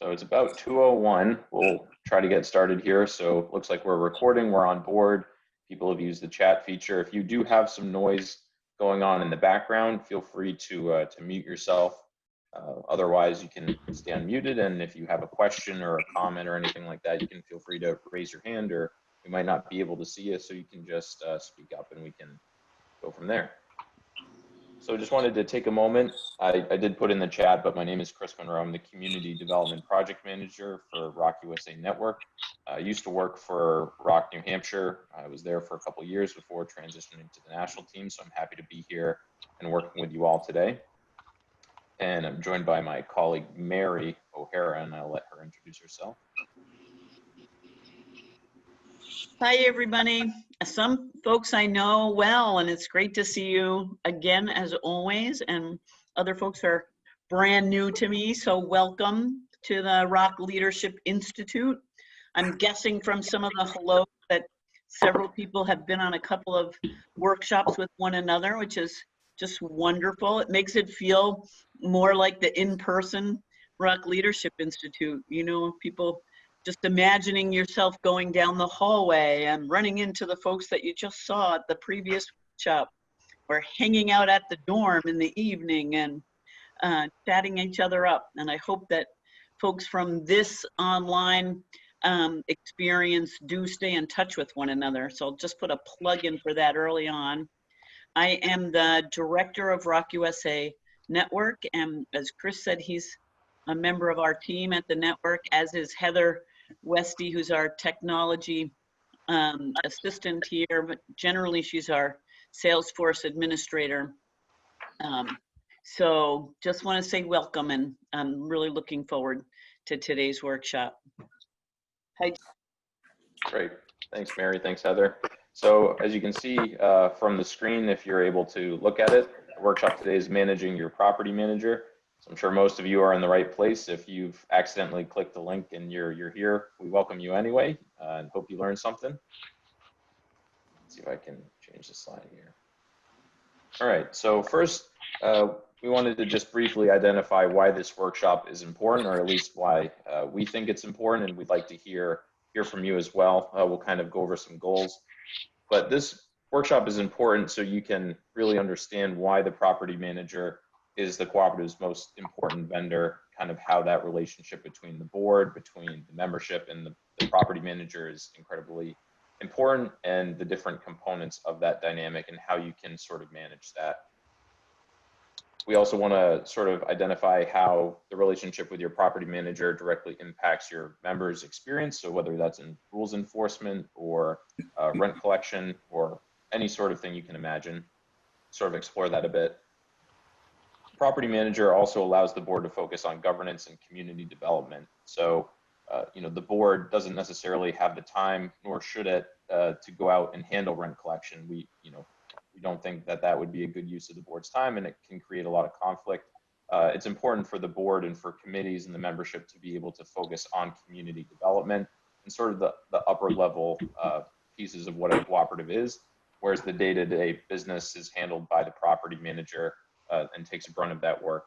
So it's about 2:01. We'll try to get started here. So it looks like we're recording, we're on board. People have used the chat feature. If you do have some noise going on in the background, feel free to mute yourself. Otherwise, you can stay unmuted. And if you have a question or a comment or anything like that, you can feel free to raise your hand, or we might not be able to see you, so you can just speak up and we can go from there. So just wanted to take a moment. I did put in the chat, but my name is Chris Monroe. I'm the Community Development Project Manager for ROC USA Network. I used to work for ROC New Hampshire. I was there for a couple of years before transitioning to the national team, so I'm happy to be here and working with you all today. And I'm joined by my colleague, Mary O'Hara, and I'll let her introduce herself. Hi, everybody. Some folks I know well, and it's great to see you again, as always. And other folks are brand new to me, so welcome to the ROC Leadership Institute. I'm guessing from some of the hellos that several people have been on a couple of workshops with one another, which is just wonderful. It makes it feel more like the in-person ROC Leadership Institute. You know, people just imagining yourself going down the hallway and running into the folks that you just saw at the previous workshop, or hanging out at the dorm in the evening and chatting each other up. And I hope that folks from this online experience do stay in touch with one another. So I'll just put a plug in for that early on. I am the director of ROC USA Network, and as Chris said, he's a member of our team at the network, as is Heather Westy, who's our technology assistant here, but generally she's our Salesforce administrator. So just want to say welcome, and I'm really looking forward to today's workshop. Hi. Great. Thanks, Mary. Thanks, Heather. So as you can see from the screen, if you're able to look at it, the workshop today is managing your property manager. So I'm sure most of you are in the right place. If you've accidentally clicked the link and you're here, we welcome you anyway, and hope you learned something. Let's see if I can change the slide here. All right, so first, we wanted to just briefly identify why this workshop is important, or at least why we think it's important, and we'd like to hear from you as well. We'll kind of go over some goals. But this workshop is important so you can really understand why the property manager is the cooperative's most important vendor, kind of how that relationship between the board, between the membership and the property manager is incredibly important, and the different components of that dynamic and how you can sort of manage that. We also want to sort of identify how the relationship with your property manager directly impacts your members' experience. So whether that's in rules enforcement or rent collection or any sort of thing you can imagine, sort of explore that a bit. Property manager also allows the board to focus on governance and community development. So, you know, the board doesn't necessarily have the time, nor should it, to go out and handle rent collection. We don't think that that would be a good use of the board's time, and it can create a lot of conflict. It's important for the board and for committees and the membership to be able to focus on community development and sort of the upper level pieces of what a cooperative is, whereas the day-to-day business is handled by the property manager and takes a brunt of that work.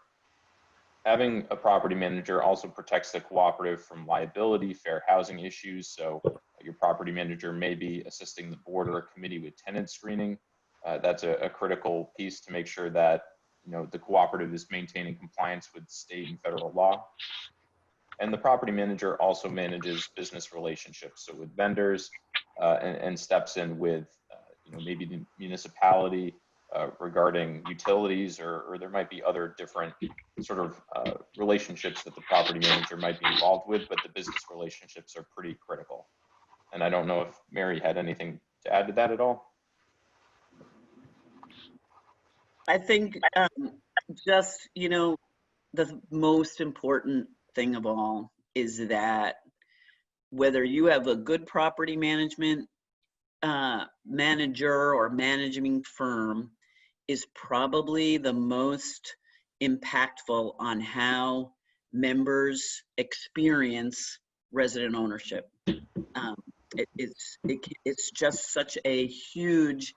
Having a property manager also protects the cooperative from liability, fair housing issues. So your property manager may be assisting the board or a committee with tenant screening. That's a critical piece to make sure that, you know, the cooperative is maintaining compliance with state and federal law. And the property manager also manages business relationships, so with vendors, and steps in with, you know, maybe the municipality regarding utilities, or there might be other different sort of relationships that the property manager might be involved with, but the business relationships are pretty critical. And I don't know if Mary had anything to add to that at all. I think just, you know, the most important thing of all is that whether you have a good property management manager or managing firm is probably the most impactful on how members experience resident ownership. It's just such a huge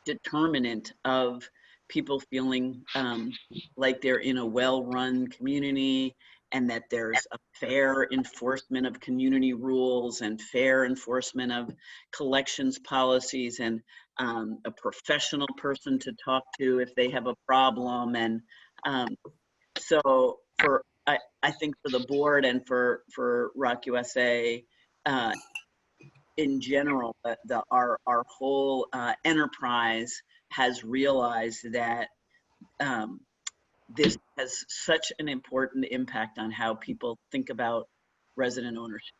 determinant of people feeling like they're in a well-run community and that there's a fair enforcement of community rules and fair enforcement of collections policies, and a professional person to talk to if they have a problem. And so I think for the board and for ROC USA in general, our whole enterprise has realized that this has such an important impact on how people think about resident ownership.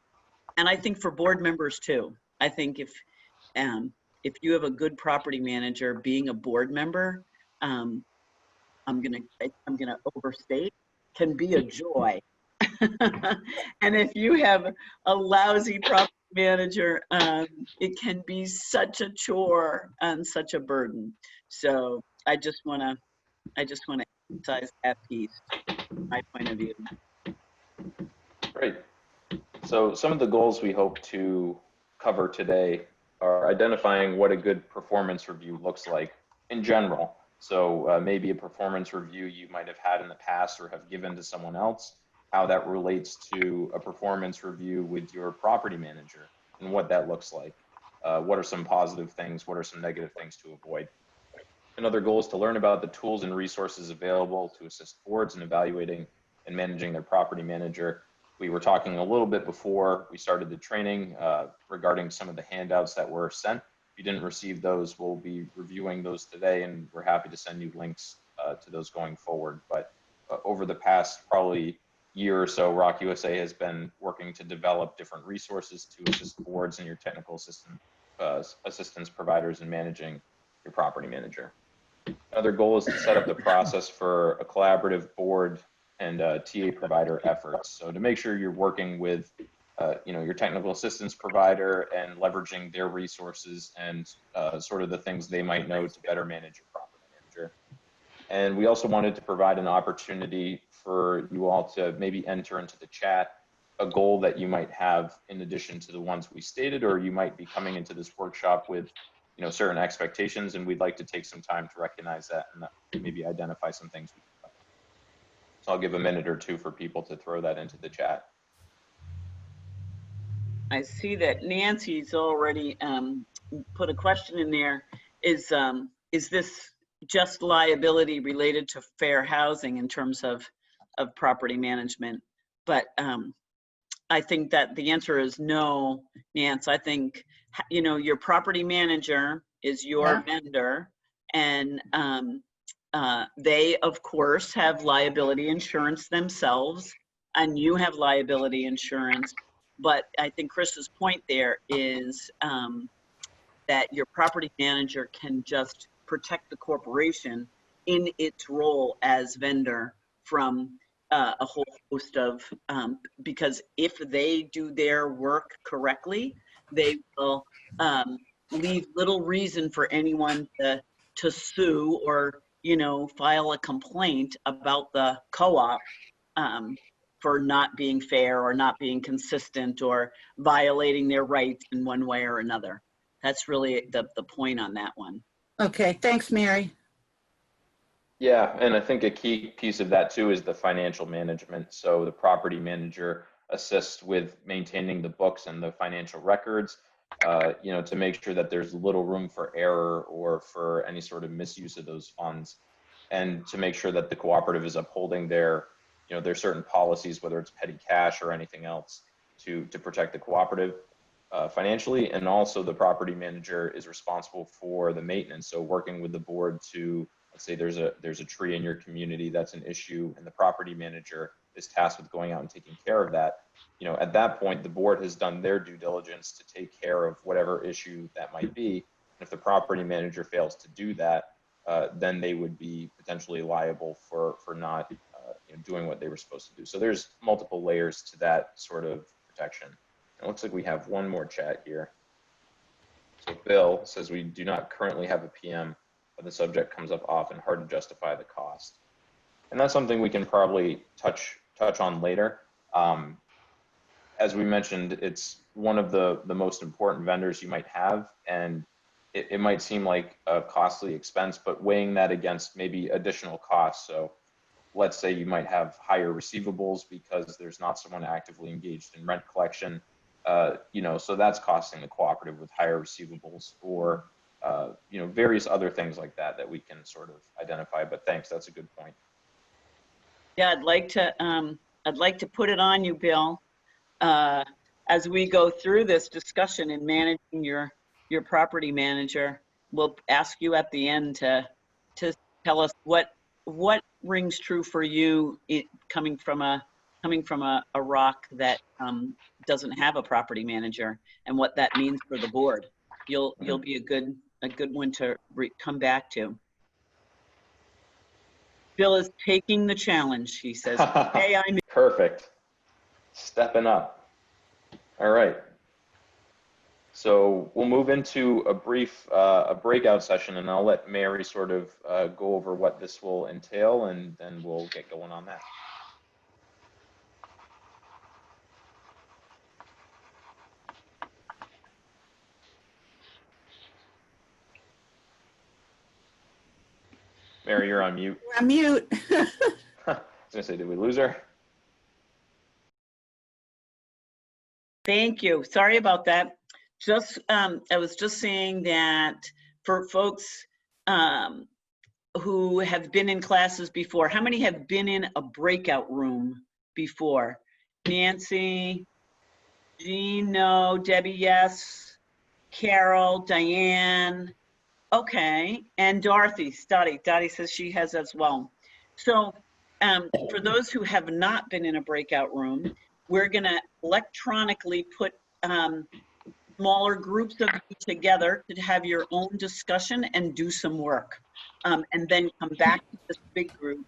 And I think for board members too. I think if you have a good property manager, being a board member, I'm gonna overstate, can be a joy. And if you have a lousy property manager, it can be such a chore and such a burden. So I just want to emphasize that piece from my point of view. Great. So some of the goals we hope to cover today are identifying what a good performance review looks like in general. So maybe a performance review you might have had in the past or have given to someone else, how that relates to a performance review with your property manager and what that looks like. What are some positive things? What are some negative things to avoid? Another goal is to learn about the tools and resources available to assist boards in evaluating and managing their property manager. We were talking a little bit before we started the training regarding some of the handouts that were sent. If you didn't receive those, we'll be reviewing those today, and we're happy to send you links to those going forward. But over the past probably year or so, ROC USA has been working to develop different resources to assist boards and your technical assistance providers in managing your property manager. Another goal is to set up the process for a collaborative board and TA provider efforts. So to make sure you're working with your technical assistance provider and leveraging their resources and sort of the things they might know to better manage your property manager. And we also wanted to provide an opportunity for you all to maybe enter into the chat a goal that you might have in addition to the ones we stated, or you might be coming into this workshop with certain expectations, and we'd like to take some time to recognize that and maybe identify some things we can cover. So I'll give a minute or two for people to throw that into the chat. I see that Nancy's already put a question in there. Is this just liability related to fair housing in terms of property management? But I think that the answer is no, Nance. I think your property manager is your vendor, and they of course have liability insurance themselves, and you have liability insurance. But I think Chris's point there is that your property manager can just protect the corporation in its role as vendor from a whole host of, because if they do their work correctly, they will leave little reason for anyone to sue or file a complaint about the co-op for not being fair or not being consistent or violating their rights in one way or another. That's really the point on that one. Okay, thanks, Mary. Yeah, and I think a key piece of that too is the financial management. So the property manager assists with maintaining the books and the financial records, to make sure that there's little room for error or for any sort of misuse of those funds, and to make sure that the cooperative is upholding their certain policies, whether it's petty cash or anything else, to protect the cooperative financially. And also the property manager is responsible for the maintenance. So working with the board to, let's say there's a tree in your community that's an issue, and the property manager is tasked with going out and taking care of that. At that point, the board has done their due diligence to take care of whatever issue that might be. And if the property manager fails to do that, then they would be potentially liable for not doing what they were supposed to do. So there's multiple layers to that sort of protection. It looks like we have one more chat here. So Bill says, we do not currently have a PM, but the subject comes up often, hard to justify the cost. And that's something we can probably touch on later. As we mentioned, it's one of the most important vendors you might have, and it might seem like a costly expense, but weighing that against maybe additional costs. So let's say you might have higher receivables because there's not someone actively engaged in rent collection, so that's costing the cooperative with higher receivables, or various other things like that that we can sort of identify. But thanks, that's a good point. Yeah, I'd like to put it on you, Bill, as we go through this discussion in managing your property manager. We'll ask you at the end to tell us what rings true for you, coming from a ROC that doesn't have a property manager, and what that means for the board. You'll be a good one to come back to. Bill is taking the challenge, he says. Hey, I'm Perfect. Stepping up. All right. So we'll move into a brief breakout session, and I'll let Mary sort of go over what this will entail, and then we'll get going on that. Mary, you're on mute. I'm mute. I was gonna say, did we lose her? Thank you. Sorry about that. I was just saying that for folks who have been in classes before, how many have been in a breakout room before? Nancy, Jean, no. Debbie, yes. Carol, Diane, okay. And Dorothy, Dottie says she has as well. So for those who have not been in a breakout room, we're gonna electronically put smaller groups of you together to have your own discussion and do some work. And then come back to this big group,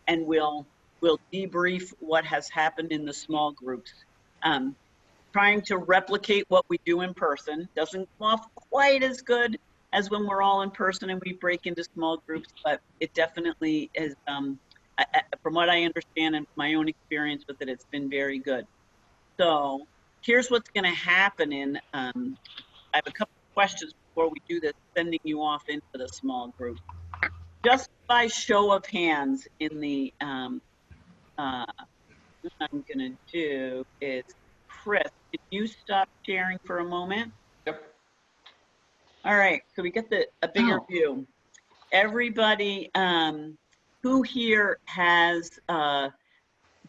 and we'll debrief what has happened in the small groups. Trying to replicate what we do in person. Doesn't come off quite as good as when we're all in person and we break into small groups, but it definitely is, from what I understand and my own experience with it, it's been very good. So here's what's gonna happen I have a couple of questions before we do this, sending you off into the small group. Just by show of hands in the, what I'm gonna do is, Chris, can you stop sharing for a moment? Yep. All right, so we get a bigger view. Everybody who here has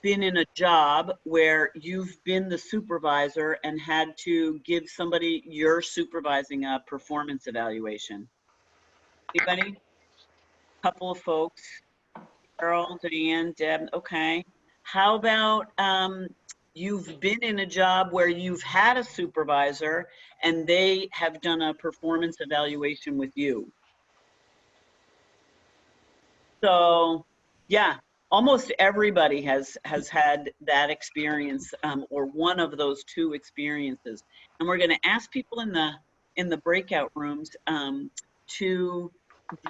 been in a job where you've been the supervisor and had to give somebody you're supervising a performance evaluation? Anybody? Couple of folks. Carol, Diane, Deb, okay. How about you've been in a job where you've had a supervisor and they have done a performance evaluation with you? So yeah, almost everybody has had that experience, or one of those two experiences. And we're gonna ask people in the breakout rooms to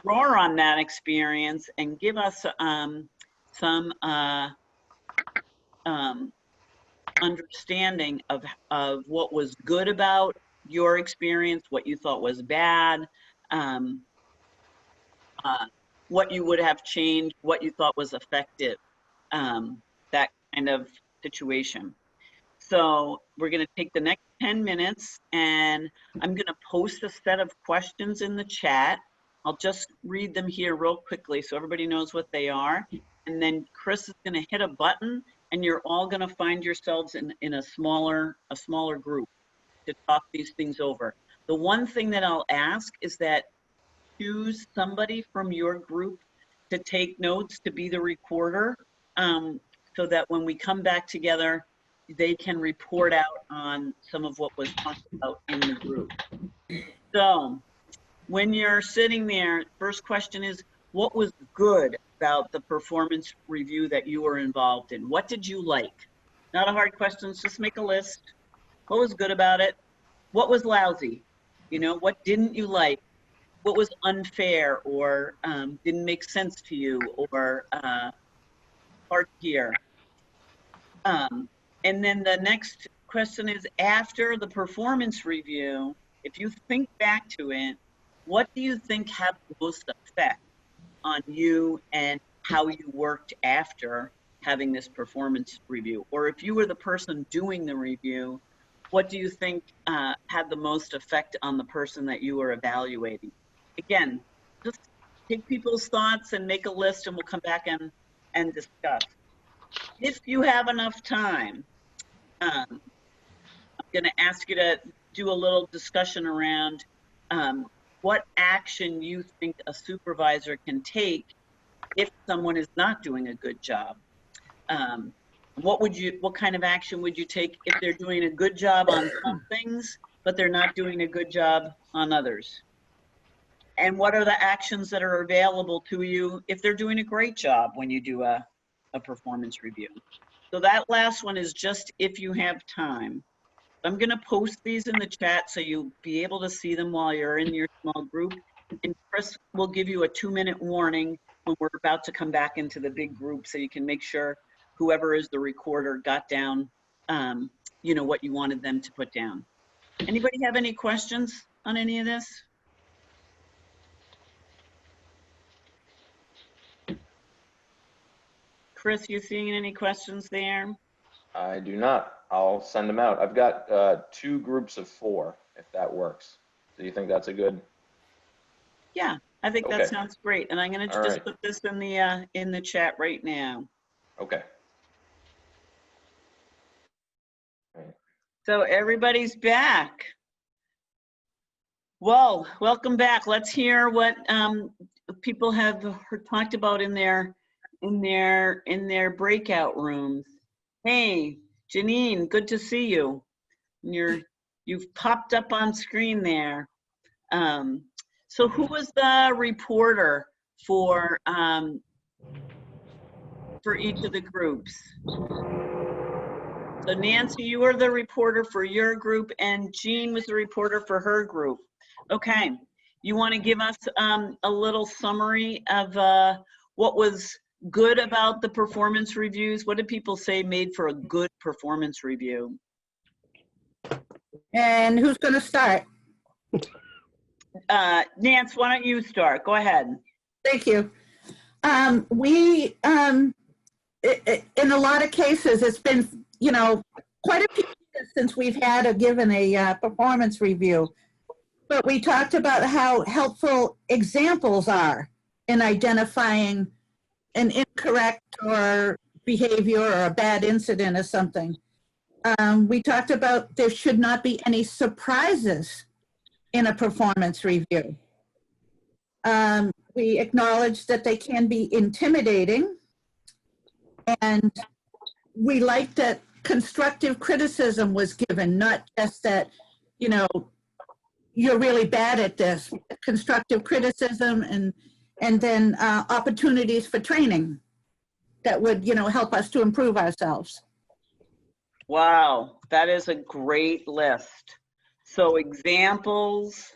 draw on that experience and give us some understanding of what was good about your experience, what you thought was bad, what you would have changed, what you thought was effective, that kind of situation. So we're gonna take the next 10 minutes, and I'm gonna post a set of questions in the chat. I'll just read them here real quickly so everybody knows what they are. And then Chris is gonna hit a button, and you're all gonna find yourselves in a smaller group to talk these things over. The one thing that I'll ask is that choose somebody from your group to take notes, to be the recorder, so that when we come back together, they can report out on some of what was talked about in the group. So when you're sitting there, first question is, what was good about the performance review that you were involved in? What did you like? Not a hard question, just make a list. What was good about it? What was lousy? What didn't you like? What was unfair or didn't make sense to you, or hard to hear? And then the next question is, after the performance review, if you think back to it, what do you think had the most effect on you and how you worked after having this performance review? Or if you were the person doing the review, what do you think had the most effect on the person that you were evaluating? Again, just take people's thoughts and make a list, and we'll come back and discuss. If you have enough time, I'm going to ask you to do a little discussion around what action you think a supervisor can take if someone is not doing a good job. What kind of action would you take if they're doing a good job on some things, but they're not doing a good job on others? And what are the actions that are available to you if they're doing a great job when you do a performance review? So that last one is just if you have time. I'm going to post these in the chat so you'll be able to see them while you're in your small group. And Chris will give you a 2-minute warning when we're about to come back into the big group, so you can make sure whoever is the recorder got down, you know, what you wanted them to put down. Anybody have any questions on any of this? Chris, you seeing any questions there? I do not. I'll send them out. I've got 2 groups of 4, if that works. Do you think that's a good? Yeah, I think that Okay. sounds great. And I'm going to All just right. put this in the chat right now. Okay. All right. So everybody's back. Well, welcome back. Let's hear what people have talked about in their breakout rooms. Hey, Janine, good to see you. You've popped up on screen there. So who was the reporter for each of the groups? So Nancy, you were the reporter for your group, and Jean was the reporter for her group. Okay, you want to give us a little summary of what was good about the performance reviews? What did people say made for a good performance review? And who's going to start? Nance, why don't you start? Go ahead. Thank you. In a lot of cases, it's been, you know, quite a few years since we've given a performance review. But we talked about how helpful examples are in identifying an incorrect or behavior or a bad incident or something. We talked about there should not be any surprises in a performance review. We acknowledged that they can be intimidating, and we liked that constructive criticism was given, not just that, you know, you're really bad at this. Constructive criticism and then opportunities for training that would, you know, help us to improve ourselves. Wow, that is a great list. So examples,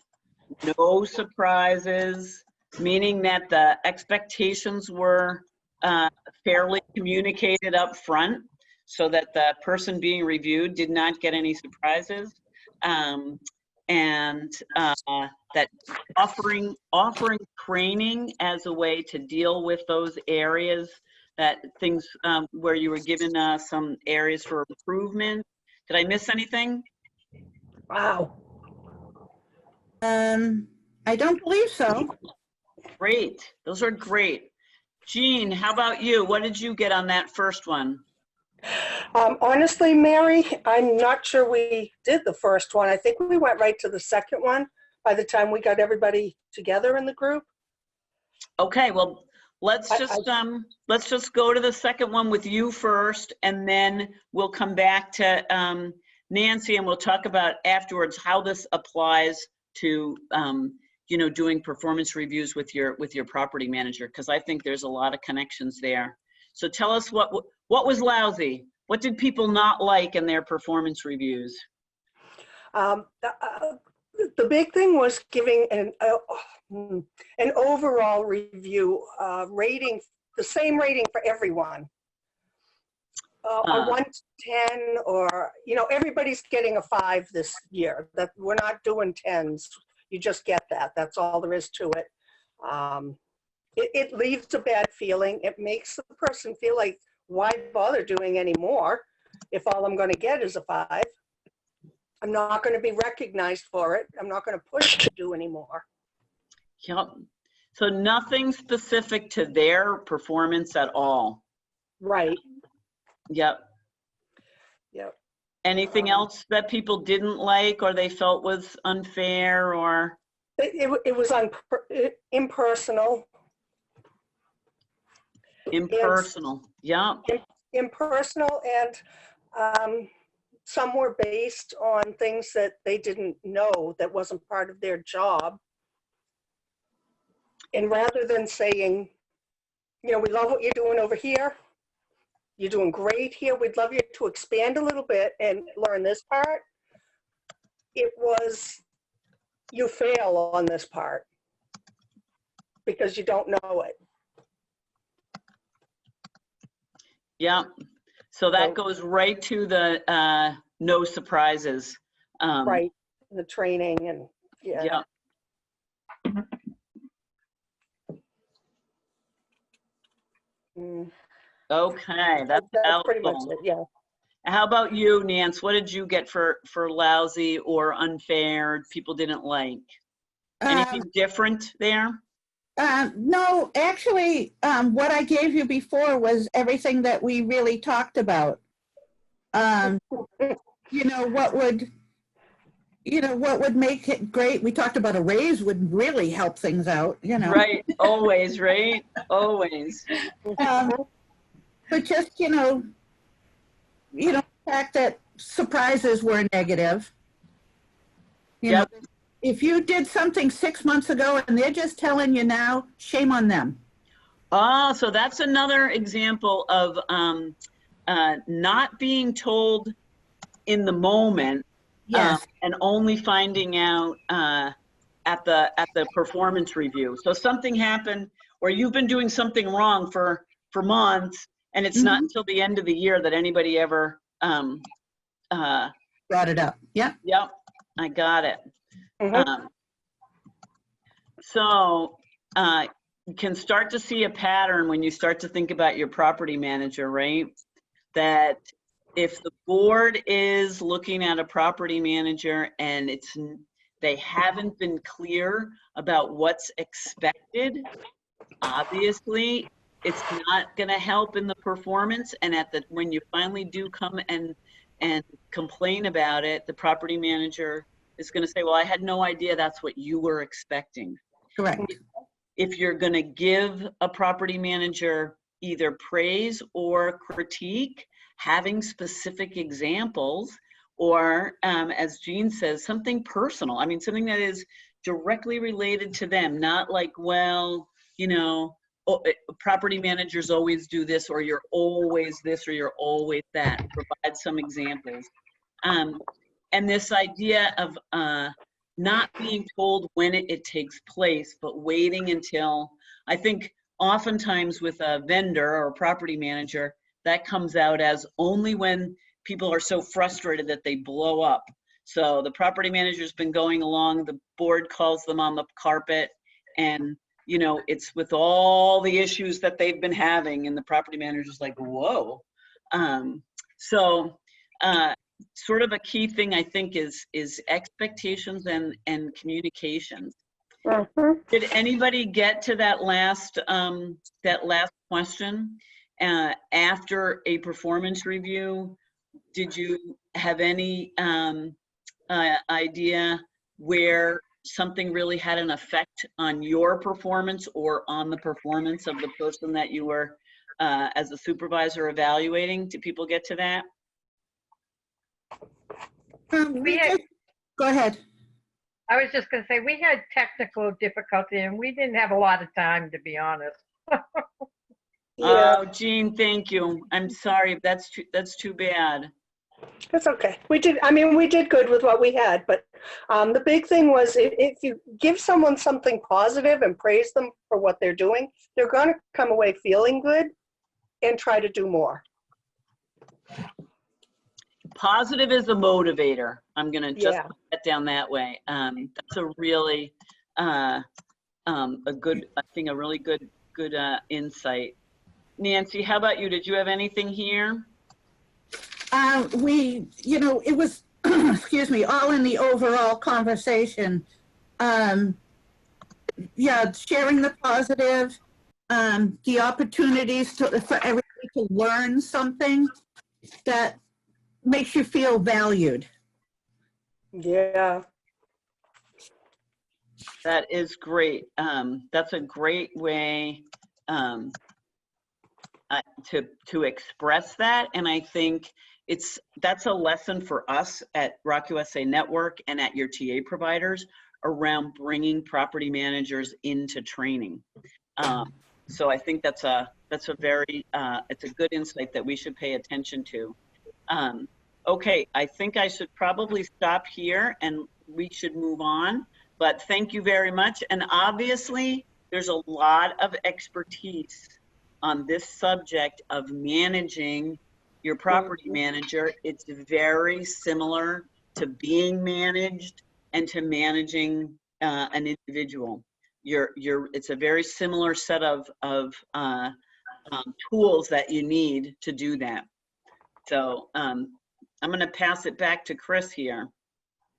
no surprises, meaning that the expectations were fairly communicated up front so that the person being reviewed did not get any surprises. And that offering training as a way to deal with those areas, that things where you were given some areas for improvement. Did I miss anything? Wow. I don't believe so. Great, those are great. Jean, how about you? What did you get on that first one? Honestly, Mary, I'm not sure we did the first one. I think we went right to the second one by the time we got everybody together in the group. Okay, well, let's just go to the second one with you first, and then we'll come back to Nancy, and we'll talk about afterwards how this applies to you know, doing performance reviews with your property manager, because I think there's a lot of connections there. So tell us what was lousy. What did people not like in their performance reviews? The big thing was giving an overall review rating, the same rating for everyone. A 1 to 10, or, you know, everybody's getting a 5 this year. That we're not doing 10s. You just get that. That's all there is to it. it leaves a bad feeling. It makes the person feel like, why bother doing any more if all I'm going to get is a 5? I'm not going to be recognized for it. I'm not going to push to do anymore. Yep. So nothing specific to their performance at all. Right. Yep. Yep. Anything else that people didn't like or they felt was unfair or? It was impersonal. Impersonal. Yep. Impersonal, and some were based on things that they didn't know, that wasn't part of their job. And rather than saying, you know, we love what you're doing over here, you're doing great here, we'd love you to expand a little bit and learn this part, it was, you fail on this part because you don't know it. Yeah. So that goes right to the no surprises. Right, the training and Yeah. Mm. Okay, that's pretty much helpful. it, yeah. How about you, Nance? What did you get for lousy or unfair, people didn't like? Anything different there? No, actually, what I gave you before was everything that we really talked about. You know, what would make it great? We talked about a raise would really help things out, you know. Right, always, right? Always. But just, the fact that surprises were negative. You know, if you did something 6 months ago and they're just telling you now, shame on them. Oh, so that's another example of not being told in the moment. Yes. And only finding out at the performance review. So something happened or you've been doing something wrong for months, and it's not until the end of the year that anybody ever brought it up. Yeah. Yep, I got it. So you can start to see a pattern when you start to think about your property manager, right? That if the board is looking at a property manager and they haven't been clear about what's expected, obviously it's not going to help in the performance. And when you finally do come and complain about it, the property manager is going to say, well, I had no idea that's what you were expecting. Correct. If you're going to give a property manager either praise or critique, having specific examples, or as Jean says, something personal. I mean, something that is directly related to them, not like, well, property managers always do this, or you're always this, or you're always that. Provide some examples. And this idea of not being told when it takes place, but waiting until, I think oftentimes with a vendor or a property manager, that comes out as only when people are so frustrated that they blow up. So the property manager's been going along, the board calls them on the carpet, and it's with all the issues that they've been having, and the property manager's like, whoa. Sort of a key thing, I think, is expectations and communications. Did anybody get to that last question? After a performance review, did you have any idea where something really had an effect on your performance or on the performance of the person that you were as a supervisor evaluating? Did people get to that? Go ahead. I was just going to say, we had technical difficulty and we didn't have a lot of time, to be honest. Oh, Jean, thank you. I'm sorry, that's too bad. That's okay. We did good with what we had, but the big thing was if you give someone something positive and praise them for what they're doing, they're going to come away feeling good and try to do more. Positive is a motivator. I'm going to just put that down that way. That's a really a really good good insight. Nancy, how about you? Did you have anything here? It was, excuse me, all in the overall conversation. Yeah, sharing the positive, the opportunities for everybody to learn something that makes you feel valued. Yeah. That is great. That's a great way to express that, and I think that's a lesson for us at ROC USA Network and at your TA providers around bringing property managers into training. So I think that's a very it's a good insight that we should pay attention to. Okay, I think I should probably stop here and we should move on. But thank you very much. And obviously, there's a lot of expertise on this subject of managing your property manager. It's very similar to being managed and to managing an individual. It's a very similar set of tools that you need to do that. So I'm going to pass it back to Chris here.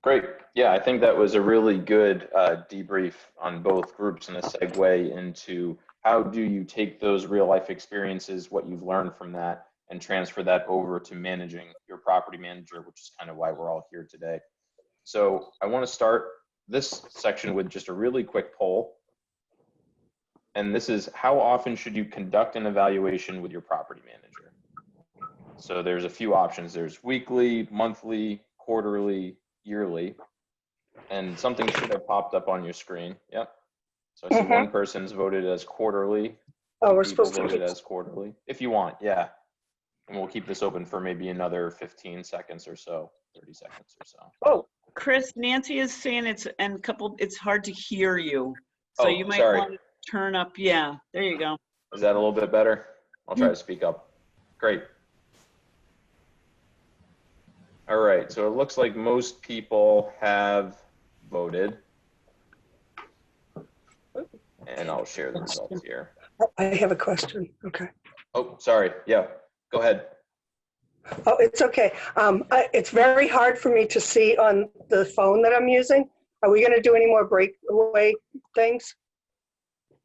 Great. Yeah, I think that was a really good debrief on both groups and a segue into how do you take those real life experiences, what you've learned from that, and transfer that over to managing your property manager, which is kind of why we're all here today. So I want to start this section with just a really quick poll. And this is, how often should you conduct an evaluation with your property manager? So there's a few options. There's weekly, monthly, quarterly, yearly, and something should have popped up on your screen. Yep. So I see one person's voted as quarterly. Oh, we're People supposed to voted keep. as quarterly. If you want, yeah. And we'll keep this open for maybe another 15 seconds or so, 30 seconds or so. Oh, Chris, Nancy is saying it's hard to hear you. So Oh, you might sorry. want to turn up. Yeah, there you go. Is that a little bit better? I'll try to speak up. Great. All right, so it looks like most people have voted. And I'll share the results here. I have a question. Okay. Oh, sorry. Yeah, go ahead. Oh, it's okay. It's very hard for me to see on the phone that I'm using. Are we going to do any more breakaway things?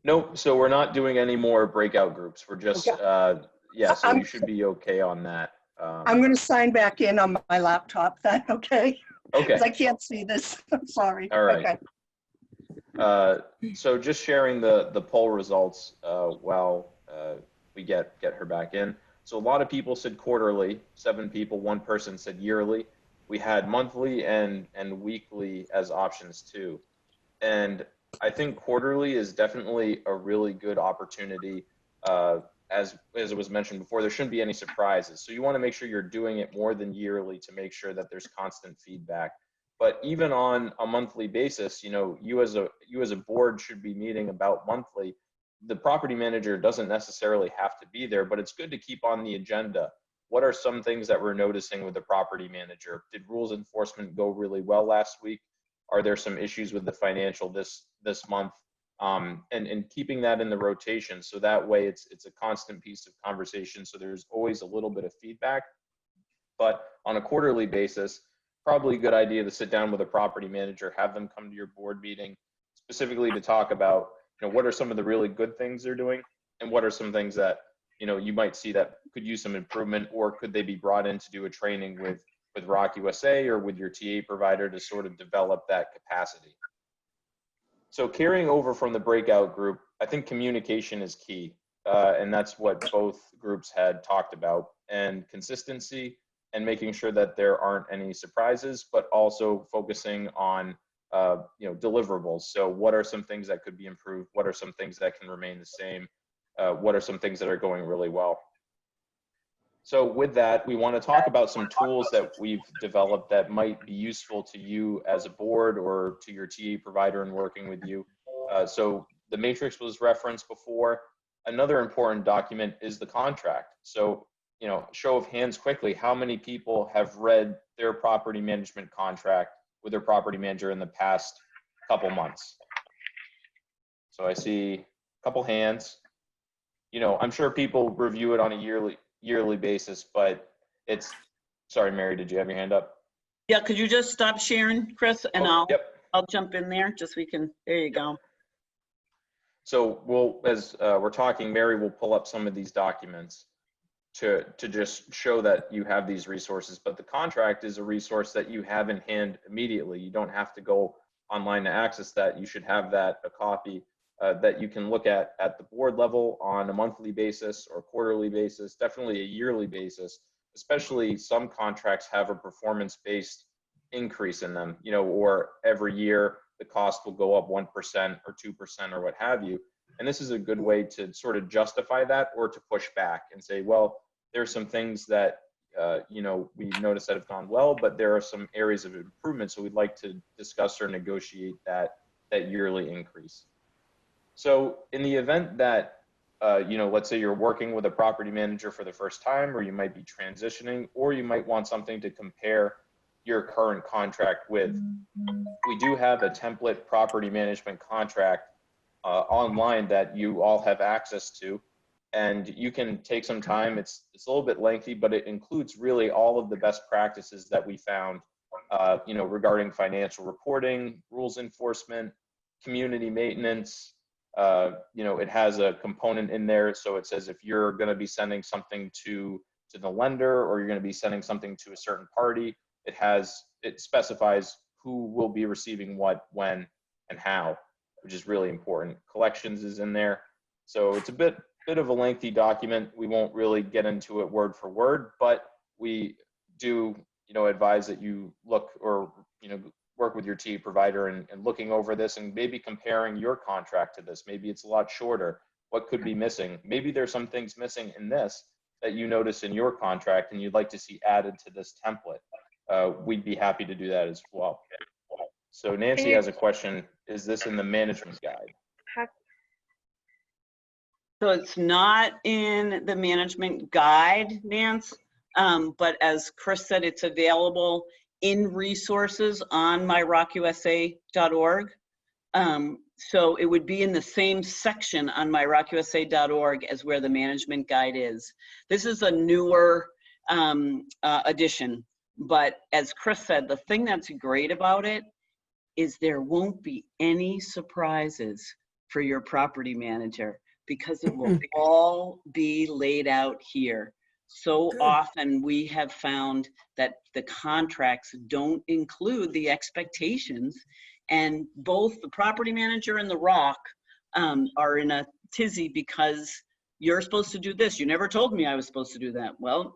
Nope, so we're not doing any more breakout groups. We're just, yeah, so you should be okay on that. I'm going to sign back in on my laptop then, okay? Okay. Because I can't see this. I'm sorry. All right. Okay. So just sharing the poll results while we get her back in. So a lot of people said quarterly, 7 people, 1 person said yearly. We had monthly and weekly as options too. And I think quarterly is definitely a really good opportunity. As it was mentioned before, there shouldn't be any surprises. So you want to make sure you're doing it more than yearly to make sure that there's constant feedback. But even on a monthly basis, you as a board should be meeting about monthly. The property manager doesn't necessarily have to be there, but it's good to keep on the agenda. What are some things that we're noticing with the property manager? Did rules enforcement go really well last week? Are there some issues with the financial this month? And keeping that in the rotation, so that way it's a constant piece of conversation. So there's always a little bit of feedback. But on a quarterly basis, probably a good idea to sit down with a property manager, have them come to your board meeting specifically to talk about, what are some of the really good things they're doing, and what are some things that you might see that could use some improvement, or could they be brought in to do a training with ROC USA or with your TA provider to sort of develop that capacity. So carrying over from the breakout group, I think communication is key, and that's what both groups had talked about, and consistency, and making sure that there aren't any surprises, but also focusing on deliverables. So what are some things that could be improved? What are some things that can remain the same? What are some things that are going really well? So with that, we want to talk about some tools that we've developed that might be useful to you as a board or to your TA provider in working with you. So the matrix was referenced before. Another important document is the contract. So, show of hands quickly, how many people have read their property management contract with their property manager in the past couple months? So I see a couple hands. you know, I'm sure people review it on a yearly basis, but sorry, Mary, did you have your hand up? Yeah, could you just stop sharing, Chris, and Oh, yep. I'll jump in there just so we can, there you go. So as we're talking, Mary will pull up some of these documents to just show that you have these resources, but the contract is a resource that you have in hand immediately. You don't have to go online to access that. You should have that, a copy that you can look at the board level on a monthly basis or quarterly basis, definitely a yearly basis, especially some contracts have a performance-based increase in them, you know, or every year the cost will go up 1% or 2% or what have you. And this is a good way to sort of justify that or to push back and say, well, there's some things that, you know, we noticed that have gone well, but there are some areas of improvement. So we'd like to discuss or negotiate that yearly increase. So in the event that, you know, let's say you're working with a property manager for the first time, or you might be transitioning, or you might want something to compare your current contract with. We do have a template property management contract online that you all have access to, and you can take some time. It's a little bit lengthy, but it includes really all of the best practices that we found, you know, regarding financial reporting, rules enforcement, community maintenance. You know, it has a component in there, so it says if you're going to be sending something to the lender, or you're going to be sending something to a certain party, it specifies who will be receiving what, when, and how, which is really important. Collections is in there. So it's a bit of a lengthy document. We won't really get into it word for word, but we do, you know, advise that you look, or, you know, work with your TA provider and looking over this and maybe comparing your contract to this. Maybe it's a lot shorter. What could be missing? Maybe there's some things missing in this that you notice in your contract and you'd like to see added to this template. We'd be happy to do that as well. So Nancy has a question. Is this in the management guide? So it's not in the management guide, Nance, but as Chris said, it's available in resources on myrocusa.org. So it would be in the same section on myrocusa.org as where the management guide is. This is a newer addition, but as Chris said, the thing that's great about it is there won't be any surprises for your property manager because it will all be laid out here. So often we have found that the contracts don't include the expectations, and both the property manager and the ROC are in a tizzy because you're supposed to do this. You never told me I was supposed to do that. Well,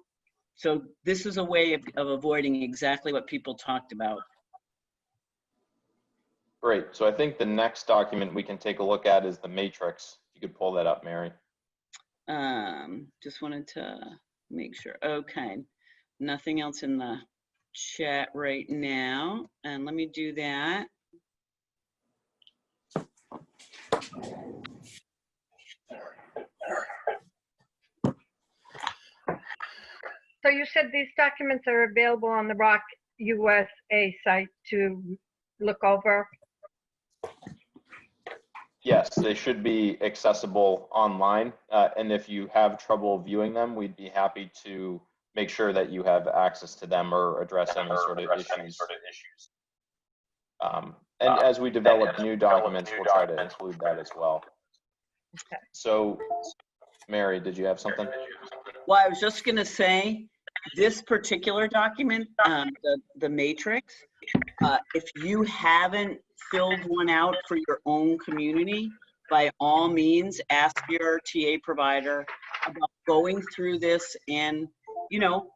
so this is a way of avoiding exactly what people talked about. Great. So I think the next document we can take a look at is the matrix. If you could pull that up, Mary. Just wanted to make sure. Okay. Nothing else in the chat right now. And let me do that. So you said these documents are available on the ROC USA site to look over? Yes, they should be accessible online. And if you have trouble viewing them, we'd be happy to make sure that you have access to them or address any sort of issues. And as we develop new documents, we'll try to include that as well. Okay. So, Mary, did you have something? Well, I was just going to say, this particular document, the matrix, if you haven't filled one out for your own community, by all means, ask your TA provider about going through this. And, you know,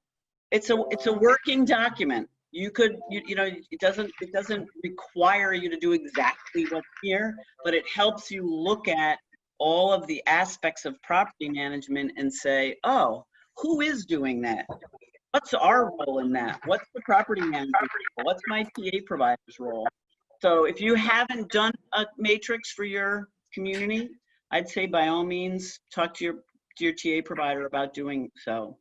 it's a working document. You could, you know, it doesn't require you to do exactly what's here, but it helps you look at all of the aspects of property management and say, oh, who is doing that? What's our role in that? What's the property manager's role? What's my TA provider's role? So if you haven't done a matrix for your community, I'd say by all means, talk to your TA provider about doing so.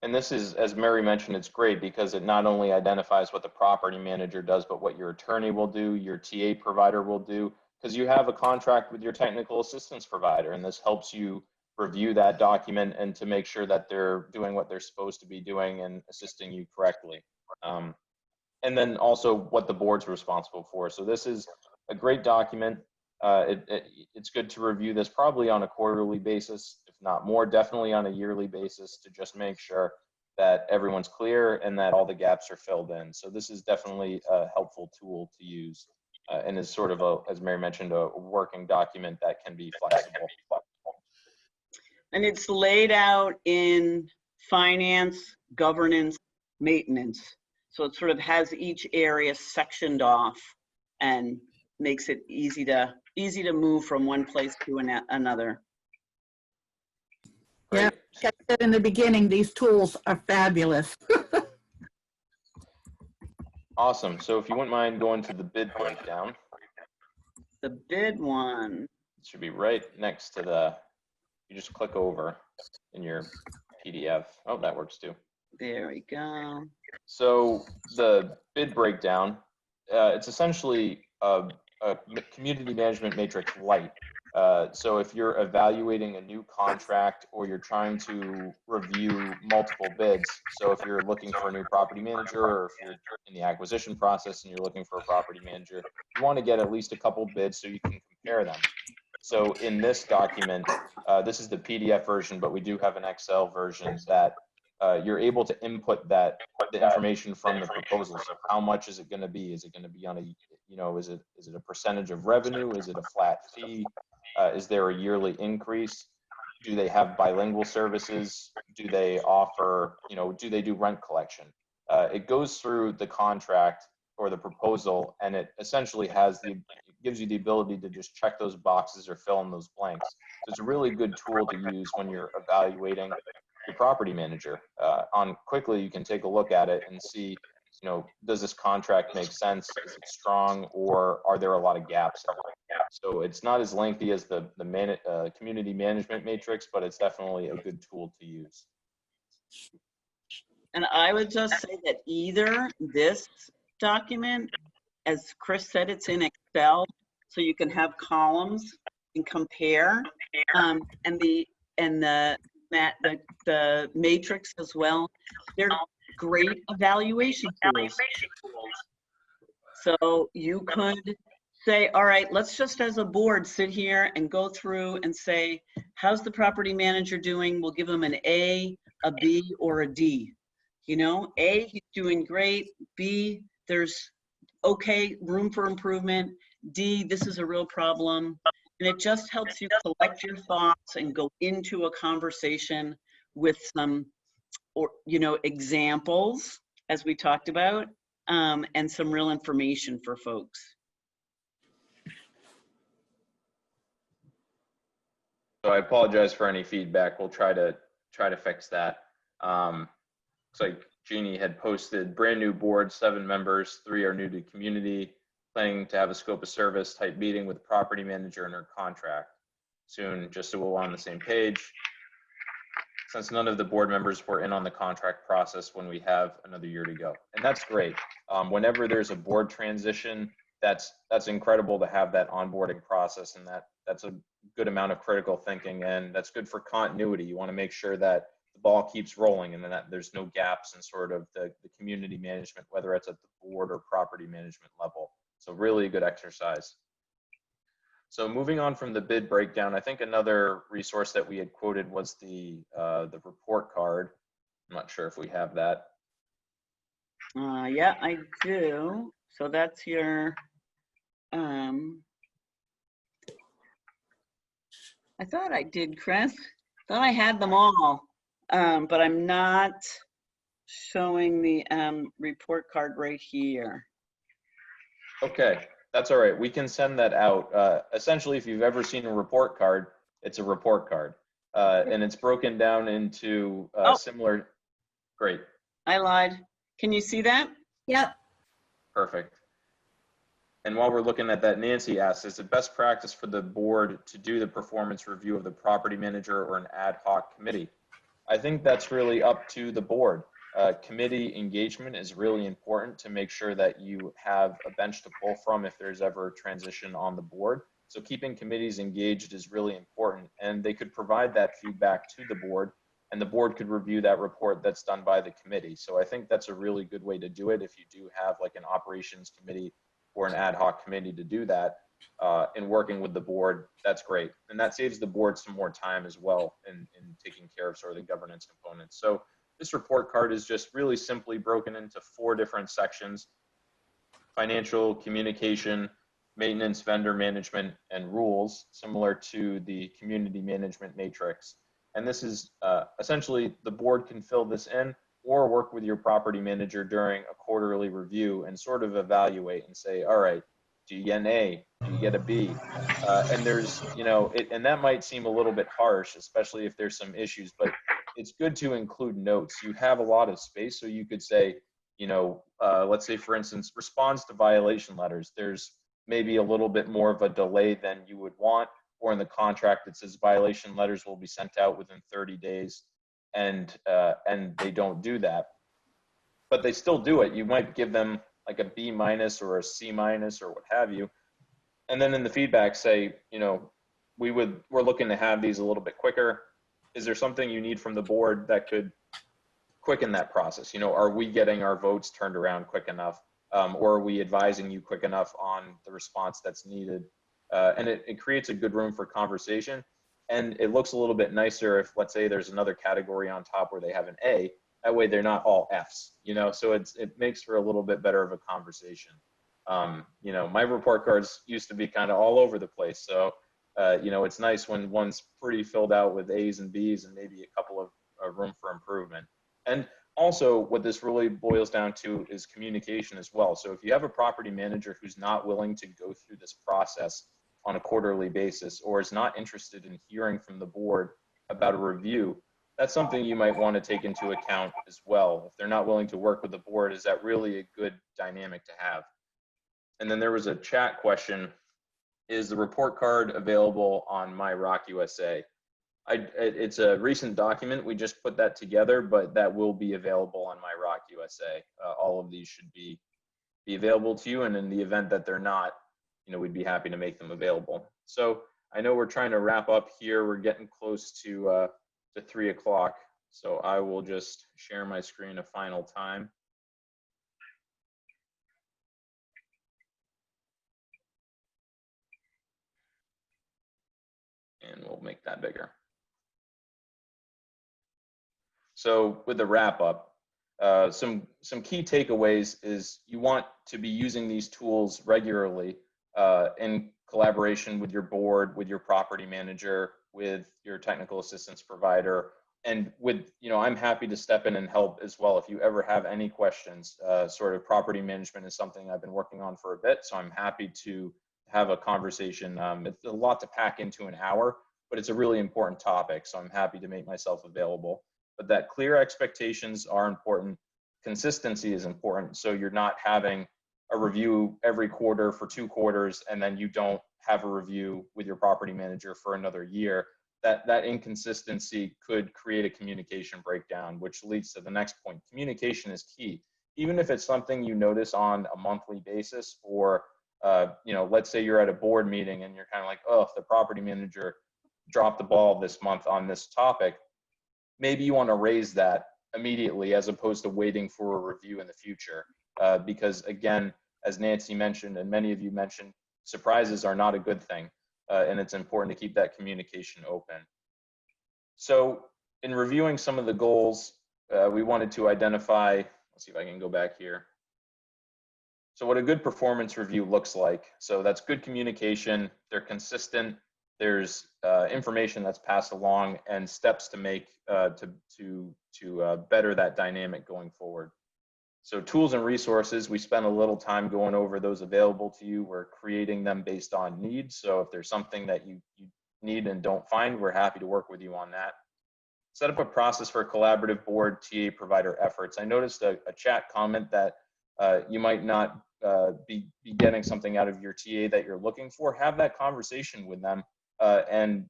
And this is, as Mary mentioned, it's great because it not only identifies what the property manager does, but what your attorney will do, your TA provider will do, because you have a contract with your technical assistance provider, and this helps you review that document and to make sure that they're doing what they're supposed to be doing and assisting you correctly. And then also what the board's responsible for. So this is a great document. It's good to review this probably on a quarterly basis, if not more, definitely on a yearly basis, to just make sure that everyone's clear and that all the gaps are filled in. So this is definitely a helpful tool to use, and is sort of a, as Mary mentioned, a working document that can be flexible. And it's laid out in finance, governance, maintenance. So it sort of has each area sectioned off and makes it easy to move from one place to another. Yeah, like I said in the beginning, these tools are fabulous. Awesome. So if you wouldn't mind going to the bid breakdown, The bid one. it should be right next to the, you just click over in your PDF. Oh, that works too. There we go. So the bid breakdown, it's essentially a community management matrix light. So if you're evaluating a new contract or you're trying to review multiple bids, so if you're looking for a new property manager or if you're in the acquisition process and you're looking for a property manager, you want to get at least a couple bids so you can compare them. So in this document, this is the PDF version, but we do have an Excel version that you're able to input the information from the proposal. So how much is it going to be? Is it going to be on a, is it a percentage of revenue? Is it a flat fee? Is there a yearly increase? Do they have bilingual services? Do they offer, do they do rent collection? It goes through the contract or the proposal, and it essentially it gives you the ability to just check those boxes or fill in those blanks. So it's a really good tool to use when you're evaluating your property manager. Quickly, you can take a look at it and see, does this contract make sense? Is it strong, or are there a lot of gaps in it? So it's not as lengthy as the community management matrix, but it's definitely a good tool to use. And I would just say that either this document, as Chris said, it's in Excel, so you can have columns and compare, and the matrix as well. They're great evaluation tools. So you could say, all right, let's just as a board sit here and go through and say, how's the property manager doing? We'll give them an A, a B, or a D. A, he's doing great. B, there's okay, room for improvement. D, this is a real problem. And it just helps you collect your thoughts and go into a conversation with some, examples, as we talked about, and some real information for folks. So I apologize for any feedback. We'll try to fix that. Looks like Jeannie had posted brand new board, 7 members, 3 are new to community, planning to have a scope of service type meeting with the property manager and her contract soon, just so we're on the same page. Since none of the board members were in on the contract process when we have another year to go. And that's great. Whenever there's a board transition, that's incredible to have that onboarding process, and that's a good amount of critical thinking, and that's good for continuity. You want to make sure that the ball keeps rolling and that there's no gaps in sort of the community management, whether it's at the board or property management level. So really a good exercise. So moving on from the bid breakdown, I think another resource that we had quoted was the report card. I'm not sure if we have that. Yeah, I do. So that's your, I thought I did, Chris. Thought I had them all, but I'm not showing the report card right here. Okay, that's all right. We can send that out. Essentially, if you've ever seen a report card, it's a report card. And it's broken down into similar, great. I lied. Can you see that? Yep. Perfect. And while we're looking at that, Nancy asks, is it best practice for the board to do the performance review of the property manager or an ad hoc committee? I think that's really up to the board. Committee engagement is really important to make sure that you have a bench to pull from if there's ever a transition on the board. So keeping committees engaged is really important, and they could provide that feedback to the board, and the board could review that report that's done by the committee. So I think that's a really good way to do it. If you do have like an operations committee or an ad hoc committee to do that, in working with the board, that's great. And that saves the board some more time as well in taking care of sort of the governance components. So this report card is just really simply broken into 4 different sections: financial, communication, maintenance, vendor management, and rules, similar to the community management matrix. And this is essentially, the board can fill this in or work with your property manager during a quarterly review and sort of evaluate and say, all right, do you get an A? Do you get a B? And there's, and that might seem a little bit harsh, especially if there's some issues, but it's good to include notes. You have a lot of space, so you could say, let's say, for instance, responds to violation letters. There's maybe a little bit more of a delay than you would want, or in the contract it says violation letters will be sent out within 30 days, and they don't do that, but they still do it. You might give them like a B- or a C- or what have you, and then in the feedback say, we're looking to have these a little bit quicker. Is there something you need from the board that could quicken that process? Are we getting our votes turned around quick enough? Or are we advising you quick enough on the response that's needed? And it creates a good room for conversation. And it looks a little bit nicer if, let's say, there's another category on top where they have an A. That way they're not all Fs, so it makes for a little bit better of a conversation. My report cards used to be kind of all over the place. So, it's nice when one's pretty filled out with A's and B's and maybe a couple of room for improvement. And also, what this really boils down to is communication as well. So if you have a property manager who's not willing to go through this process on a quarterly basis, or is not interested in hearing from the board about a review, that's something you might want to take into account as well. If they're not willing to work with the board, is that really a good dynamic to have? And then there was a chat question: is the report card available on My ROC USA? It's a recent document. We just put that together, but that will be available on My ROC USA. All of these should be available to you, and in the event that they're not, we'd be happy to make them available. So I know we're trying to wrap up here. We're getting close to 3 o'clock, so I will just share my screen a final time. And we'll make that bigger. So with the wrap up, some key takeaways is you want to be using these tools regularly in collaboration with your board, with your property manager, with your technical assistance provider, and with, I'm happy to step in and help as well. If you ever have any questions, sort of property management is something I've been working on for a bit, so I'm happy to have a conversation. It's a lot to pack into an hour, but it's a really important topic, so I'm happy to make myself available. But that clear expectations are important. Consistency is important. So you're not having a review every quarter for 2 quarters, and then you don't have a review with your property manager for another year. That inconsistency could create a communication breakdown, which leads to the next point. Communication is key. Even if it's something you notice on a monthly basis, or let's say you're at a board meeting and you're kind of like, oh, the property manager dropped the ball this month on this topic. Maybe you want to raise that immediately as opposed to waiting for a review in the future. Because again, as Nancy mentioned, and many of you mentioned, surprises are not a good thing. And it's important to keep that communication open. So in reviewing some of the goals, we wanted to identify, let's see if I can go back here. So what a good performance review looks like. So that's good communication, they're consistent, there's information that's passed along, and steps to make to better that dynamic going forward. So tools and resources, we spent a little time going over those available to you. We're creating them based on needs. So if there's something that you need and don't find, we're happy to work with you on that. Set up a process for collaborative board TA provider efforts. I noticed a chat comment that you might not be getting something out of your TA that you're looking for. Have that conversation with them. And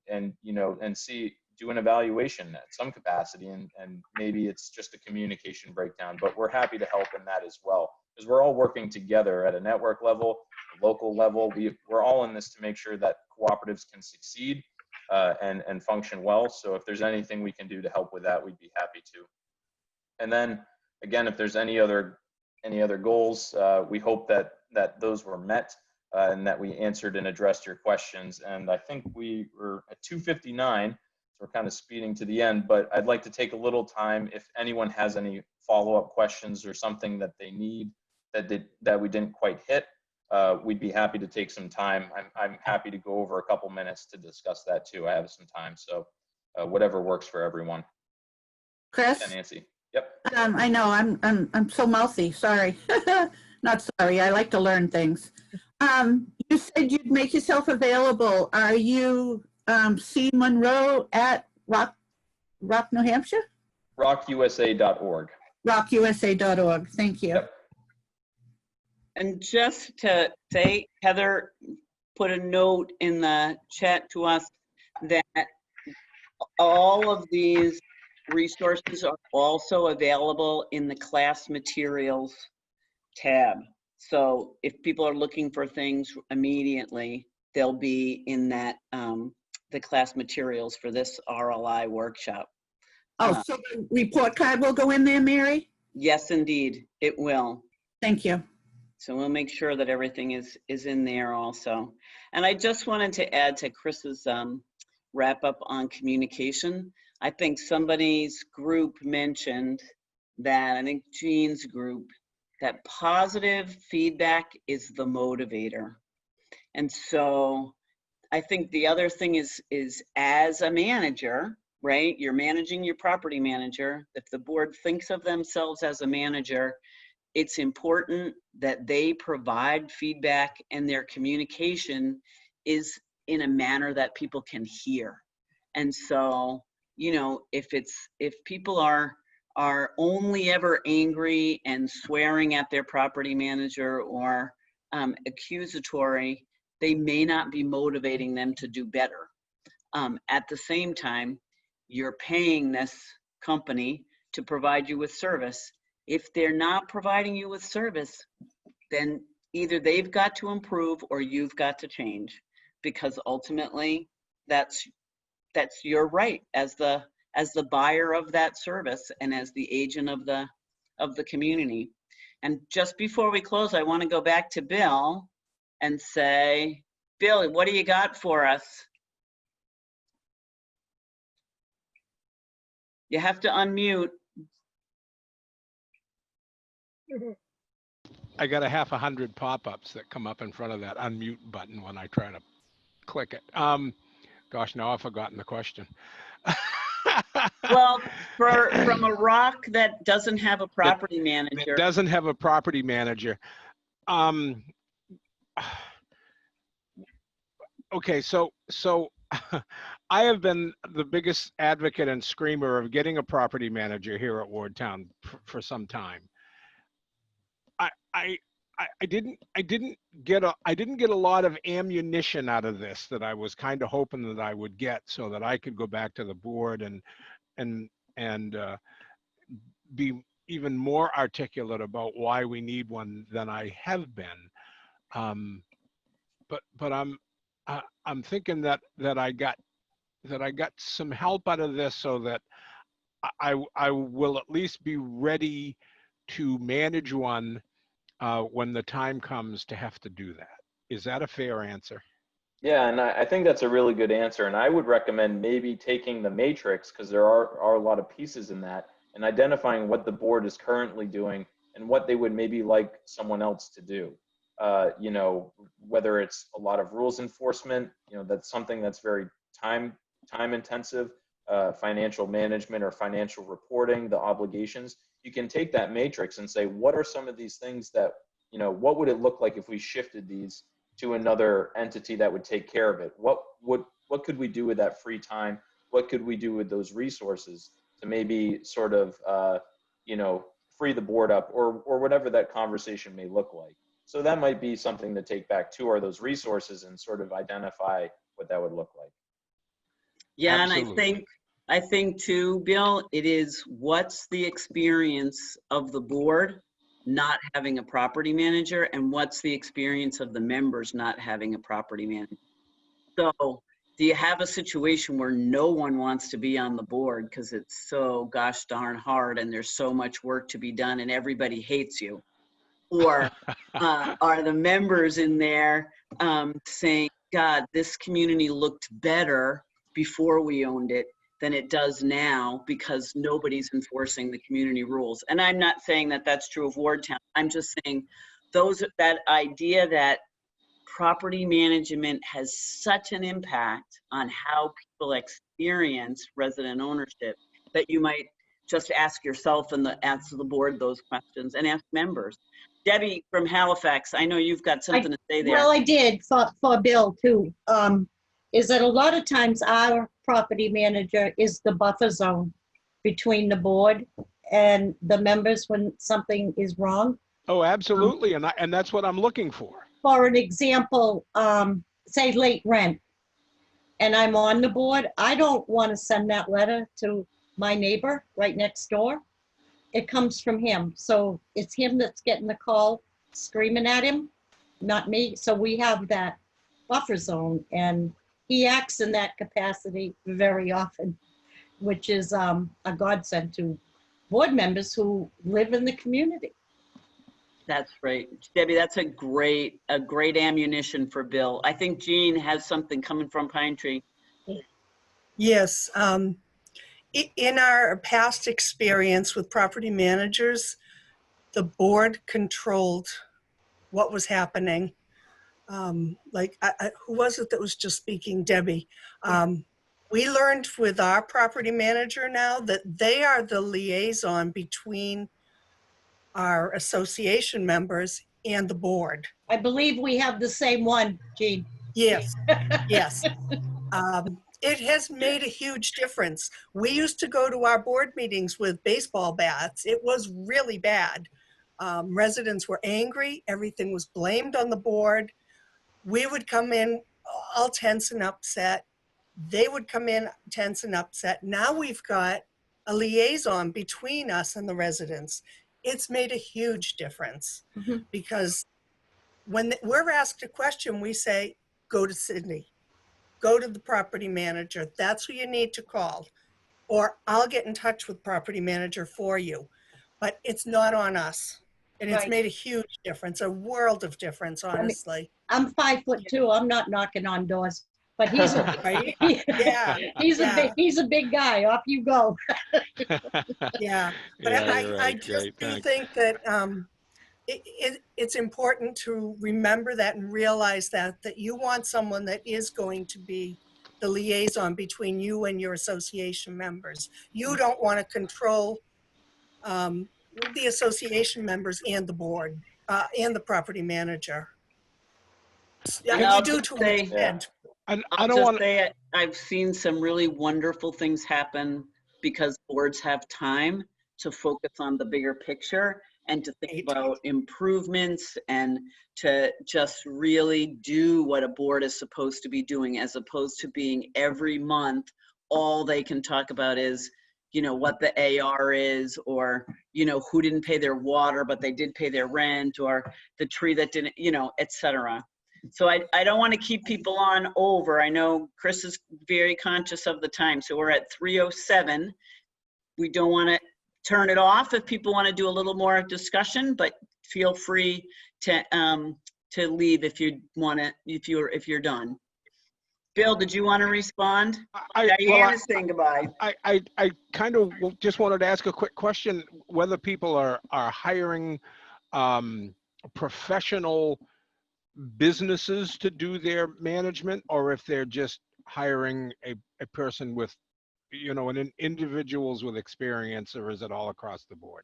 see, do an evaluation at some capacity, and maybe it's just a communication breakdown, but we're happy to help in that as well. because we're all working together at a network level, a local level. We're all in this to make sure that cooperatives can succeed and function well. So if there's anything we can do to help with that, we'd be happy to. And then again, if there's any other goals, we hope that those were met and that we answered and addressed your questions. And I think we were at 2:59, so we're kind of speeding to the end, but I'd like to take a little time if anyone has any follow-up questions or something that they need that we didn't quite hit. We'd be happy to take some time. I'm happy to go over a couple minutes to discuss that too. I have some time, so whatever works for everyone. Chris? Yeah, Nancy. Yep. I know, I'm so mouthy, sorry. Not sorry, I like to learn things. You said you'd make yourself available. Are you C. Monroe at ROC, New Hampshire? ROCUSA.org. ROCUSA.org, thank you. Yep. And just to say, Heather put a note in the chat to us that all of these resources are also available in the class materials tab. So if people are looking for things immediately, they'll be in that the class materials for this RLI workshop. Oh, so the report card will go in there, Mary? Yes, indeed, it will. Thank you. So we'll make sure that everything is in there also. And I just wanted to add to Chris's wrap up on communication. I think somebody's group mentioned that, I think Jean's group, that positive feedback is the motivator. And so I think the other thing is as a manager, right? You're managing your property manager. If the board thinks of themselves as a manager, it's important that they provide feedback and their communication is in a manner that people can hear. And so, you know, if people are only ever angry and swearing at their property manager or accusatory, they may not be motivating them to do better. At the same time, you're paying this company to provide you with service. If they're not providing you with service, then either they've got to improve or you've got to change, because ultimately that's your right as the buyer of that service and as the agent of the community. And just before we close, I want to go back to Bill and say, Bill, what do you got for us? You have to unmute. I got a half 100 pop-ups that come up in front of that unmute button when I try to click it. Gosh, now I've forgotten the question. Well, from a ROC that doesn't have a property manager. It doesn't have a property manager. Okay, so I have been the biggest advocate and screamer of getting a property manager here at Wardtown for some time. I didn't get a lot of ammunition out of this that I was kind of hoping that I would get, so that I could go back to the board and be even more articulate about why we need one than I have been. But I'm thinking that I got some help out of this, so that I will at least be ready to manage one when the time comes to have to do that. Is that a fair answer? Yeah, and I think that's a really good answer. And I would recommend maybe taking the matrix, because there are a lot of pieces in that, and identifying what the board is currently doing and what they would maybe like someone else to do. You know, whether it's a lot of rules enforcement, you know, that's something that's very time intensive, financial management or financial reporting, the obligations. You can take that matrix and say, what are some of these things that, you know, what would it look like if we shifted these to another entity that would take care of it? What could we do with that free time? What could we do with those resources to maybe sort of, you know, free the board up, or whatever that conversation may look like. So that might be something to take back to, are those resources, and sort of identify what that would look like. Yeah, Absolutely. and I think too, Bill, it is what's the experience of the board not having a property manager and what's the experience of the members not having a property manager. So do you have a situation where no one wants to be on the board because it's so gosh darn hard and there's so much work to be done and everybody hates you? Or are the members in there saying, God, this community looked better before we owned it than it does now because nobody's enforcing the community rules? And I'm not saying that that's true of Wardtown. I'm just saying that idea that property management has such an impact on how people experience resident ownership that you might just ask yourself and ask the board those questions and ask members. Debbie from Halifax, I know you've got something to say there. Well, I did for Bill too. Is that a lot of times our property manager is the buffer zone between the board and the members when something is wrong. Oh, absolutely. And that's what I'm looking for. For an example, say late rent, and I'm on the board, I don't want to send that letter to my neighbor right next door. It comes from him. So it's him that's getting the call screaming at him, not me. So we have that buffer zone, and he acts in that capacity very often, which is a godsend to board members who live in the community. That's right. Debbie, that's a great ammunition for Bill. I think Jean has something coming from Pine Tree. Yes. In our past experience with property managers, the board controlled what was happening. Who was it that was just speaking? Debbie. We learned with our property manager now that they are the liaison between our association members and the board. I believe we have the same one, Jean. Yes, yes. It has made a huge difference. We used to go to our board meetings with baseball bats. It was really bad. Residents were angry. Everything was blamed on the board. We would come in all tense and upset. They would come in tense and upset. Now we've got a liaison between us and the residents. It's made a huge difference because when we're asked a question, we say, go to Sydney, go to the property manager. That's who you need to call, or I'll get in touch with property manager for you. But it's not on us. And it's Right. made a huge difference, a world of difference, honestly. I'm 5'2". I'm not knocking on doors, but he's a Right? he's Yeah. a big guy. Off you go. Yeah, but Yeah, I you're right. just Great, do thanks. think that it's important to remember that and realize that you want someone that is going to be the liaison between you and your association members. You don't want to control the association members and the board and the property manager. I mean, I'll you do just to an say- extent. And I I'll don't just want say I've seen some really wonderful things happen because boards have time to focus on the bigger picture and to think Right. about improvements and to just really do what a board is supposed to be doing, as opposed to being every month, all they can talk about is, what the AR is, or, who didn't pay their water, but they did pay their rent, or the tree that didn't, et cetera. So I don't want to keep people on over. I know Chris is very conscious of the time. So we're at 3:07. We don't want to turn it off if people want to do a little more discussion, but feel free to leave if you want to, if you're done. Bill, did you want to respond? Diana's saying goodbye. I kind of just wanted to ask a quick question, whether people are hiring professional businesses to do their management, or if they're just hiring a person with, an individuals with experience, or is it all across the board?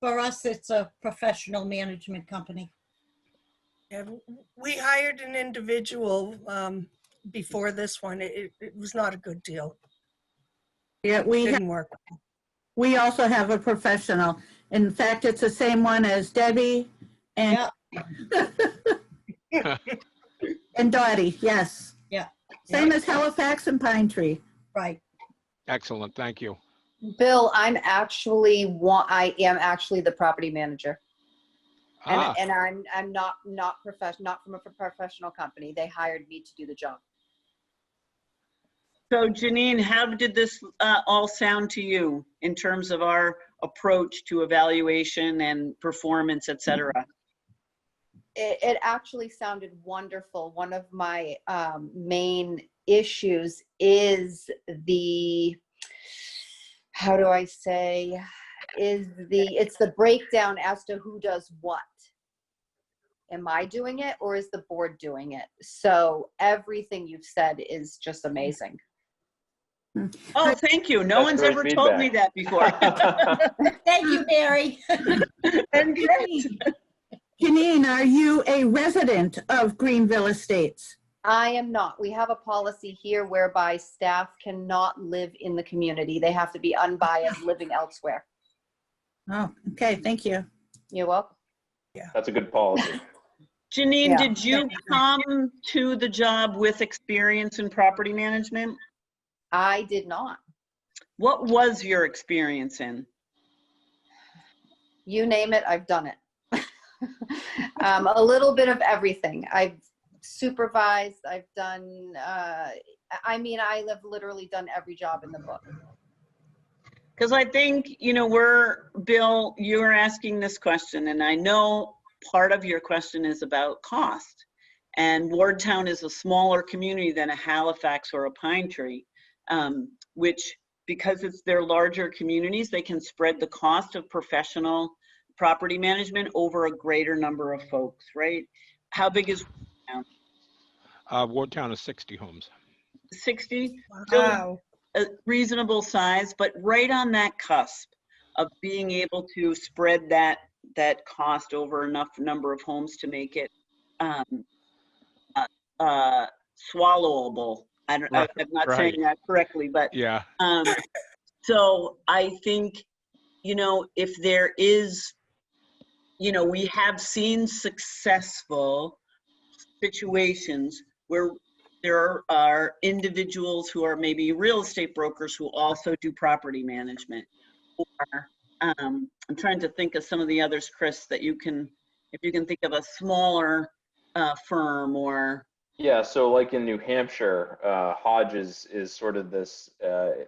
For us, it's a professional management company. And we hired an individual before this one. It was not a good deal. Yeah, It we didn't work. we also have a professional. In fact, it's the same one as Debbie and Yeah. and Dottie. Yes. Yeah. Same as Halifax and Pine Tree. Right. Excellent, thank you. Bill, I am actually the property manager. And I'm not from a professional company. They hired me to do the job. So Janine, how did this all sound to you in terms of our approach to evaluation and performance, et cetera? It actually sounded wonderful. One of my main issues is it's the breakdown as to who does what. Am I doing it or is the board doing it? So everything you've said is just amazing. Oh, thank you. No That's one's great ever told me that before. Thank you, Mary. And great. Janine, are you a resident of Greenville Estates? I am not. We have a policy here whereby staff cannot live in the community. They have to be unbiased, living elsewhere. Oh, okay, thank you. You're welcome. That's a good policy. Janine, Yeah. did you come to the job with experience in property management? I did not. What was your experience in? You name it, I've done it. A little bit of everything. I've supervised, I've done, I have literally done every job in the book. Because I think, Bill, you're asking this question, and I know part of your question is about cost. And Wardtown is a smaller community than a Halifax or a Pine Tree, which, because they're larger communities, they can spread the cost of professional property management over a greater number of folks, right? How big is Wardtown? Wardtown is 60 homes. 60? Still a reasonable size, but right on that cusp of being able to spread that cost over enough number of homes to make it swallowable. I'm not saying that correctly, but Yeah. so I think, if there is, we have seen successful situations where there are individuals who are maybe real estate brokers who also do property management. Or I'm trying to think of some of the others, Chris, that if you can think of a smaller firm or. Yeah, so like in New Hampshire, Hodges is sort of this,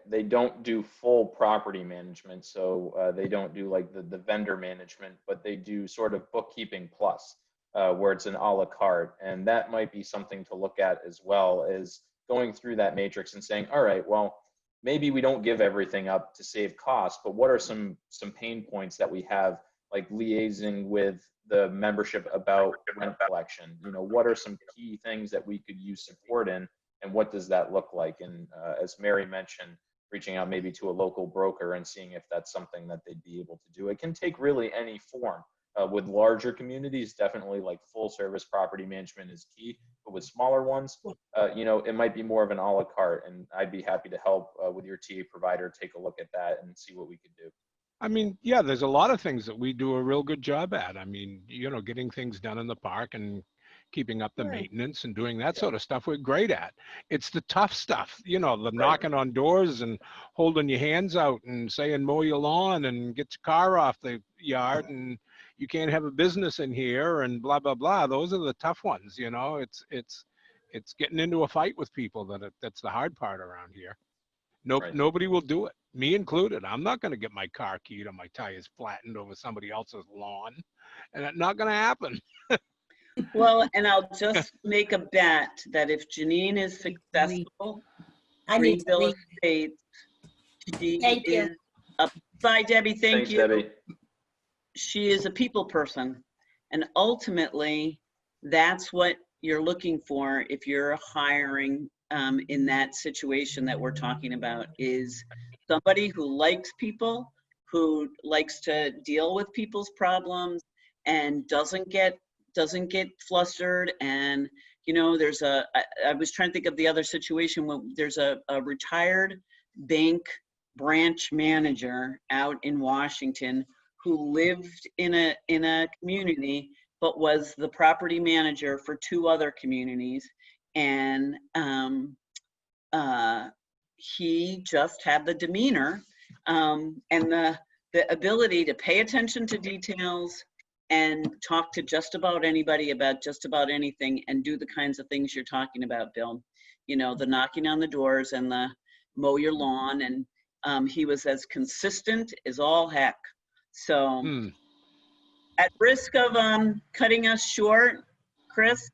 they don't do full property management, so they don't do like the vendor management, but they do sort of bookkeeping plus, where it's an a la carte. And that might be something to look at as well, as going through that matrix and saying, all right, well, maybe we don't give everything up to save costs, but what are some pain points that we have, like liaising with the membership about rent collection? What are some key things that we could use support in, and what does that look like? And as Mary mentioned, reaching out maybe to a local broker and seeing if that's something that they'd be able to do. It can take really any form. With larger communities, definitely like full service property management is key, but with smaller ones, it might be more of an a la carte, and I'd be happy to help with your TA provider take a look at that and see what we could do. I mean, yeah, there's a lot of things that we do a real good job at. I mean, getting things done in the park and keeping up the maintenance and doing that sort of stuff, we're great at. It's the tough stuff, the knocking on doors and holding your hands out and saying, mow your lawn and get your car off the yard and you can't have a business in here and blah, blah, blah. Those are the tough ones, it's getting into a fight with people that's the hard part around here. Right. Nobody will do it, me included. I'm not going to get my car keyed or my tires flattened over somebody else's lawn, and that's not going to happen. Well, and I'll just make a bet that if Janine is successful, I need to Greenville leave. Estates, she Thank you. is bye, Debbie. Thank Thanks, you. Debbie. She is a people person, and ultimately, that's what you're looking for if you're hiring in that situation that we're talking about, is somebody who likes people, who likes to deal with people's problems and doesn't get flustered. And I was trying to think of the other situation when there's a retired bank branch manager out in Washington who lived in a community but was the property manager for 2 other communities. And he just had the demeanor and the ability to pay attention to details and talk to just about anybody about just about anything and do the kinds of things you're talking about, Bill. You know, the knocking on the doors and the mow your lawn, and he was as consistent as all heck. So at risk of cutting us short, Chris,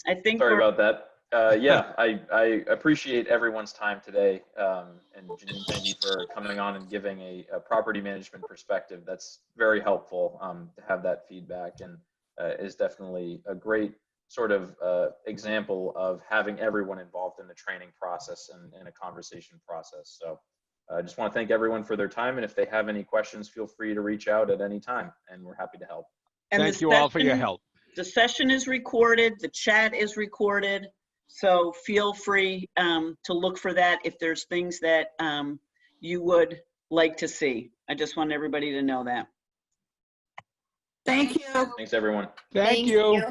I think Sorry we're, about that. Yeah, I appreciate everyone's time today. And Janine, thank you for coming on and giving a property management perspective. That's very helpful to have that feedback, and is definitely a great sort of example of having everyone involved in the training process and a conversation process. So I just want to thank everyone for their time. And if they have any questions, feel free to reach out at any time, and we're happy to help. and Thank the you all for your session- help. The session is recorded, the chat is recorded, so feel free to look for that if there's things that you would like to see. I just want everybody to know that. Thank you. Thanks, everyone. Thank you.